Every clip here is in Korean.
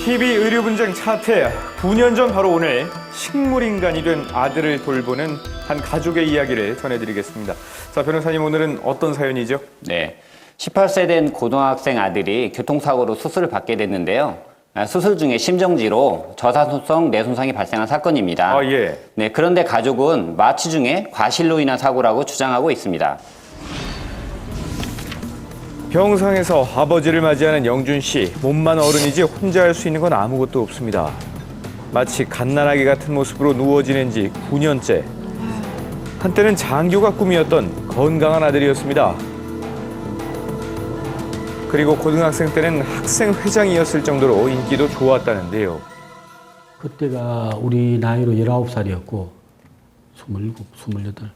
TV 의료 분쟁 차트 9년 전 바로 오늘 식물인간이 된 아들을 돌보는 한 가족의 이야기를 전해드리겠습니다. 자, 변호사님 오늘은 어떤 사연이죠? 네, 18세 된 고등학생 아들이 교통사고로 수술을 받게 됐는데요. 수술 중에 심정지로 저산소성 뇌손상이 발생한 사건입니다. 아, 예. 네, 그런데 가족은 마취 중에 과실로 인한 사고라고 주장하고 있습니다. 병상에서 아버지를 맞이하는 영준 씨. 몸만 어른이지 혼자 할 수 있는 건 아무것도 없습니다. 마치 갓난아기 같은 모습으로 누워 지낸 지 9년째. 한때는 장교가 꿈이었던 건강한 아들이었습니다. 그리고 고등학생 때는 학생회장이었을 정도로 인기도 좋았다는데요. 그때가 우리 나이로 19살이었고 27, 28.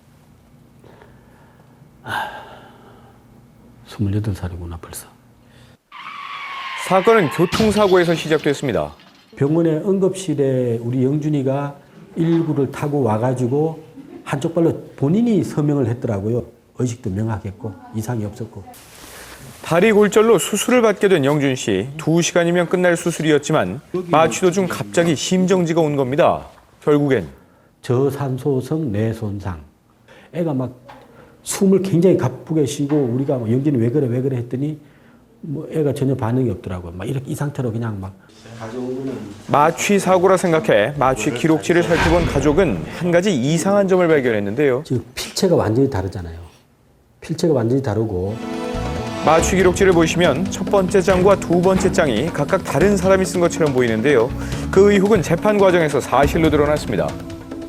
28살이구나 벌써. 사건은 교통사고에서 시작됐습니다. 병원의 응급실에 우리 영준이가 119를 타고 와가지고 한쪽 발로 본인이 서명을 했더라고요. 의식도 명확했고 이상이 없었고. 다리 골절로 수술을 받게 된 영준 씨. 2시간이면 끝날 수술이었지만 마취 도중 갑자기 심정지가 온 겁니다. 결국엔 저산소성 뇌손상. 애가 막 숨을 굉장히 가쁘게 쉬고 우리가 영준이 왜 그래 했더니 뭐 애가 전혀 반응이 없더라고요. 막 이렇게 이 상태로 그냥 막. 마취 사고라 생각해 마취 기록지를 살펴본 가족은 한 가지 이상한 점을 발견했는데요. 지금 필체가 완전히 다르잖아요. 필체가 완전히 다르고. 마취 기록지를 보시면 첫 번째 장과 두 번째 장이 각각 다른 사람이 쓴 것처럼 보이는데요. 그 의혹은 재판 과정에서 사실로 드러났습니다.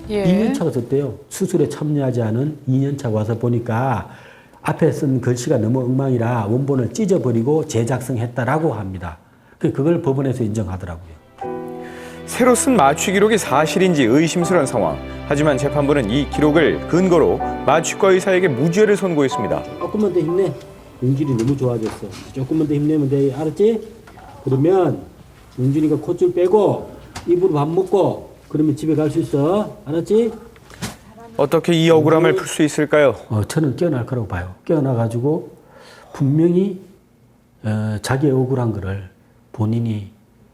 예. 2년차가 썼대요. 수술에 참여하지 않은 2년차가 와서 보니까 앞에 쓴 글씨가 너무 엉망이라 원본을 찢어버리고 재작성했다라고 합니다. 그걸 법원에서 인정하더라고요. 새로 쓴 마취 기록이 사실인지 의심스러운 상황. 하지만 재판부는 이 기록을 근거로 마취과 의사에게 무죄를 선고했습니다. 조금만 더 힘내. 용질이 너무 좋아졌어. 조금만 더 힘내면 돼. 알았지? 그러면 용준이가 콧줄 빼고 입으로 밥 먹고 그러면 집에 갈 수 있어. 알았지? 어떻게 이 억울함을 풀 수 있을까요? 저는 깨어날 거라고 봐요. 깨어나가지고 분명히 자기의 억울한 거를 본인이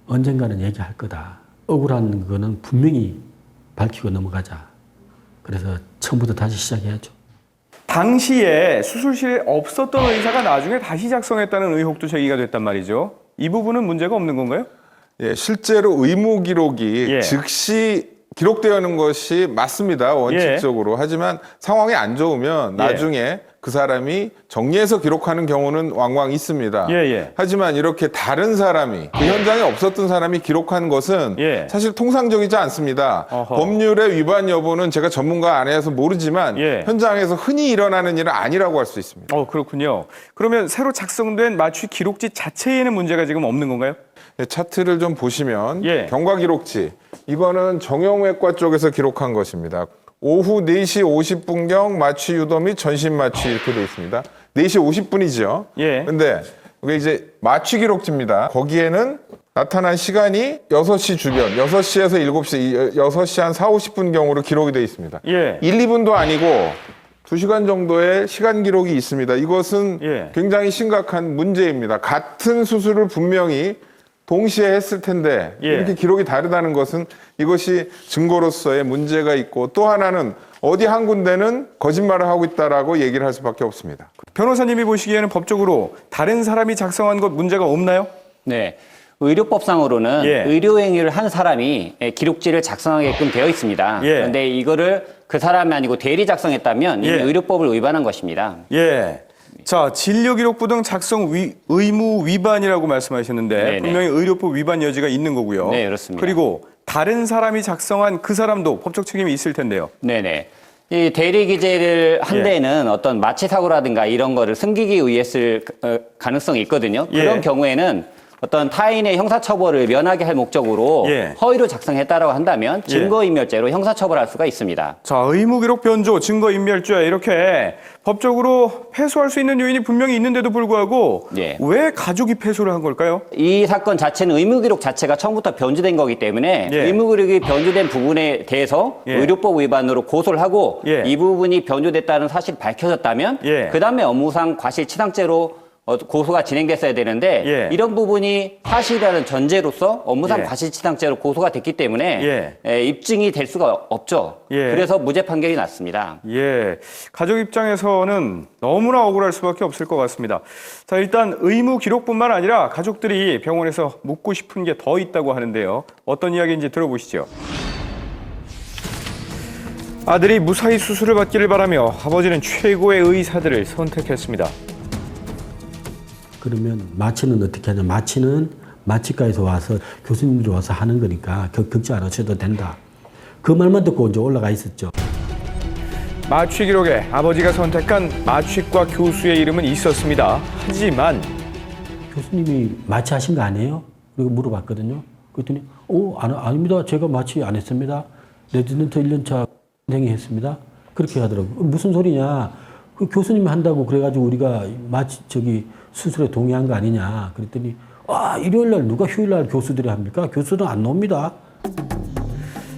언젠가는 얘기할 거다. 억울한 거는 분명히 밝히고 넘어가자. 그래서 처음부터 다시 시작해야죠. 당시에 수술실에 없었던 의사가 나중에 다시 작성했다는 의혹도 제기가 됐단 말이죠. 이 부분은 문제가 없는 건가요? 예, 실제로 의무 기록이 예. 즉시 기록되어 있는 것이 맞습니다. 원칙적으로. 하지만 상황이 안 좋으면 나중에 그 사람이 정리해서 기록하는 경우는 왕왕 있습니다. 하지만 이렇게 다른 사람이 그 현장에 없었던 사람이 기록한 것은 사실 통상적이지 않습니다. 법률의 위반 여부는 제가 전문가 아니라서 모르지만 현장에서 흔히 일어나는 일은 아니라고 할 수 있습니다. 그렇군요. 그러면 새로 작성된 마취 기록지 자체에는 문제가 지금 없는 건가요? 네, 차트를 좀 보시면 경과 기록지 이거는 정형외과 쪽에서 기록한 것입니다. 오후 4시 50분경 마취 유도 및 전신 마취 이렇게 되어 있습니다. 4시 50분이죠. 근데 이게 이제 마취 기록지입니다. 거기에는 나타난 시간이 6시 주변, 6시에서 7시, 6시 한 4, 50분경으로 기록이 되어 있습니다. 1, 2분도 아니고 2시간 정도의 시간 기록이 있습니다. 이것은 굉장히 심각한 문제입니다. 같은 수술을 분명히 동시에 했을 텐데 이렇게 기록이 다르다는 것은 이것이 증거로서의 문제가 있고 또 하나는 어디 한 군데는 거짓말을 하고 있다라고 얘기를 할 수밖에 없습니다. 변호사님이 보시기에는 법적으로 다른 사람이 작성한 것 문제가 없나요? 네, 의료법상으로는 의료행위를 한 사람이 기록지를 작성하게끔 되어 있습니다. 그런데 이거를 그 사람이 아니고 대리 작성했다면 이미 의료법을 위반한 것입니다. 자, 진료기록부 등 작성 의무 위반이라고 말씀하셨는데 분명히 의료법 위반 여지가 있는 거고요. 네, 그렇습니다. 그리고 다른 사람이 작성한 그 사람도 법적 책임이 있을 텐데요. 네네. 이 대리 기재를 한 데는 어떤 마취 사고라든가 이런 거를 숨기기 위했을 가능성이 있거든요. 그런 경우에는 어떤 타인의 형사처벌을 면하게 할 목적으로 허위로 작성했다라고 한다면 증거인멸죄로 형사처벌할 수가 있습니다. 자, 의무기록 변조, 증거인멸죄 이렇게 법적으로 패소할 수 있는 요인이 분명히 있는데도 불구하고 왜 가족이 패소를 한 걸까요? 이 사건 자체는 의무기록 자체가 처음부터 변조된 거기 때문에 의무기록이 변조된 부분에 대해서 의료법 위반으로 고소를 하고 이 부분이 변조됐다는 사실이 밝혀졌다면 그 다음에 업무상 과실치상죄로 고소가 진행됐어야 되는데 예. 이런 부분이 사실이라는 전제로서 업무상 예. 과실치상죄로 고소가 됐기 때문에 입증이 될 수가 없죠. 예. 그래서 무죄 판결이 났습니다. 예, 가족 입장에서는 너무나 억울할 수밖에 없을 것 같습니다. 자, 일단 의무 기록뿐만 아니라 가족들이 병원에서 묻고 싶은 게 더 있다고 하는데요. 어떤 이야기인지 들어보시죠. 아들이 무사히 수술을 받기를 바라며 아버지는 최고의 의사들을 선택했습니다. 그러면 마취는 어떻게 하냐? 마취는 마취과에서 와서 교수님들이 와서 하는 거니까 걱정 안 하셔도 된다. 그 말만 듣고 이제 올라가 있었죠. 마취 기록에 아버지가 선택한 마취과 교수의 이름은 있었습니다. 하지만 교수님이 마취하신 거 아니에요? 그리고 물어봤거든요. 그랬더니 아닙니다. 제가 마취 안 했습니다. 레지던트 1년차 선생이 했습니다. 그렇게 하더라고요. 무슨 소리냐? 그 교수님이 한다고 그래가지고 우리가 수술에 동의한 거 아니냐? 그랬더니 일요일 날 누가 휴일 날 교수들이 합니까? 교수는 안 놉니다.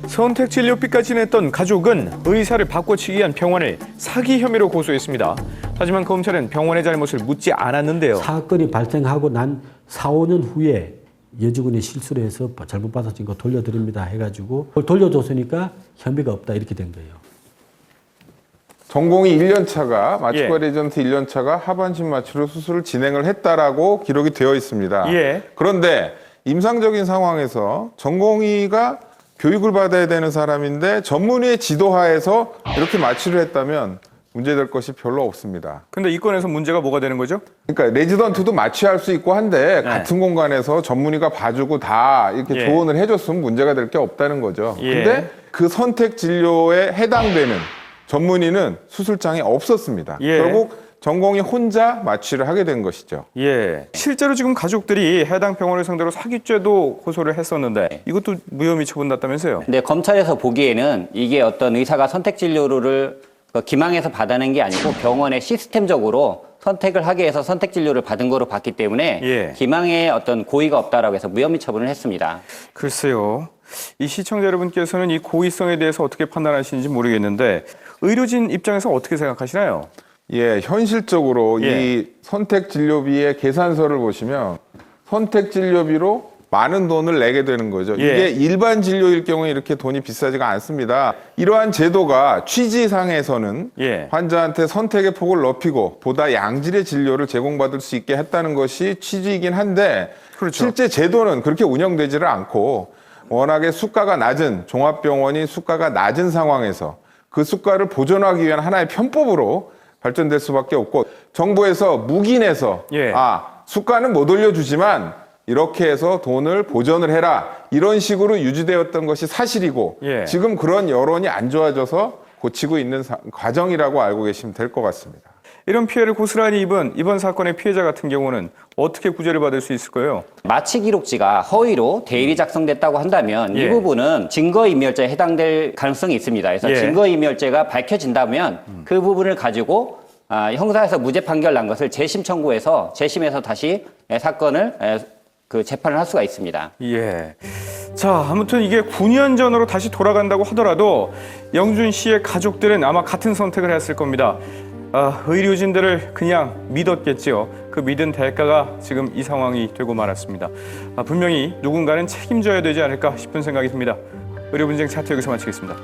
선택 진료비까지 냈던 가족은 의사를 바꿔치기 위한 병원을 사기 혐의로 고소했습니다. 하지만 검찰은 병원의 잘못을 묻지 않았는데요. 사건이 발생하고 난 4, 5년 후에 여직원이 실수를 해서 잘못 받아진 거 돌려드립니다 해가지고 그걸 돌려줬으니까 혐의가 없다 이렇게 된 거예요. 전공의 1년차가 마취과 레지던트 1년차가 하반신 마취로 수술을 진행을 했다라고 기록이 되어 있습니다. 그런데 임상적인 상황에서 전공의가 교육을 받아야 되는 사람인데 전문의의 지도하에서 이렇게 마취를 했다면 문제될 것이 별로 없습니다. 근데 이 건에서 문제가 뭐가 되는 거죠? 그러니까 레지던트도 마취할 수 있고 한데 같은 공간에서 전문의가 봐주고 다 이렇게 조언을 해줬으면 문제가 될 게 없다는 거죠. 근데 그 선택 진료에 해당되는 전문의는 수술장에 없었습니다. 결국 전공이 혼자 마취를 하게 된 것이죠. 실제로 지금 가족들이 해당 병원을 상대로 사기죄도 고소를 했었는데 이것도 무혐의 처분났다면서요? 근데 검찰에서 보기에는 이게 어떤 의사가 선택 진료를 기망해서 받아낸 게 아니고 병원에 시스템적으로 선택을 하게 해서 선택 진료를 받은 거로 봤기 때문에 기망에 어떤 고의가 없다라고 해서 무혐의 처분을 했습니다. 글쎄요. 이 시청자 여러분께서는 이 고의성에 대해서 어떻게 판단하시는지 모르겠는데 의료진 입장에서 어떻게 생각하시나요? 현실적으로 이 선택 진료비의 계산서를 보시면 선택 진료비로 많은 돈을 내게 되는 거죠. 이게 일반 진료일 경우에 이렇게 돈이 비싸지가 않습니다. 이러한 제도가 취지상에서는 환자한테 선택의 폭을 넓히고 보다 양질의 진료를 제공받을 수 있게 했다는 것이 취지이긴 한데 실제 제도는 그렇게 운영되지를 않고 워낙에 수가가 낮은 종합병원이 수가가 낮은 상황에서 그 수가를 보존하기 위한 하나의 편법으로 발전될 수밖에 없고 정부에서 묵인해서 수가는 못 올려주지만 이렇게 해서 돈을 보전을 해라 이런 식으로 유지되었던 것이 사실이고 지금 그런 여론이 안 좋아져서 고치고 있는 과정이라고 알고 계시면 될 것 같습니다. 이런 피해를 고스란히 입은 이번 사건의 피해자 같은 경우는 어떻게 구제를 받을 수 있을까요? 마취 기록지가 허위로 대일이 작성됐다고 한다면 이 부분은 증거인멸죄에 해당될 가능성이 있습니다. 그래서 증거인멸죄가 밝혀진다면 그 부분을 가지고 형사에서 무죄 판결 난 것을 재심 청구해서 재심에서 다시 사건을 재판을 할 수가 있습니다. 자, 아무튼 이게 9년 전으로 다시 돌아간다고 하더라도 영준 씨의 가족들은 아마 같은 선택을 했을 겁니다. 의료진들을 그냥 믿었겠지요. 그 믿은 대가가 지금 이 상황이 되고 말았습니다. 분명히 누군가는 책임져야 되지 않을까 싶은 생각이 듭니다. 의료분쟁 차트 여기서 마치겠습니다.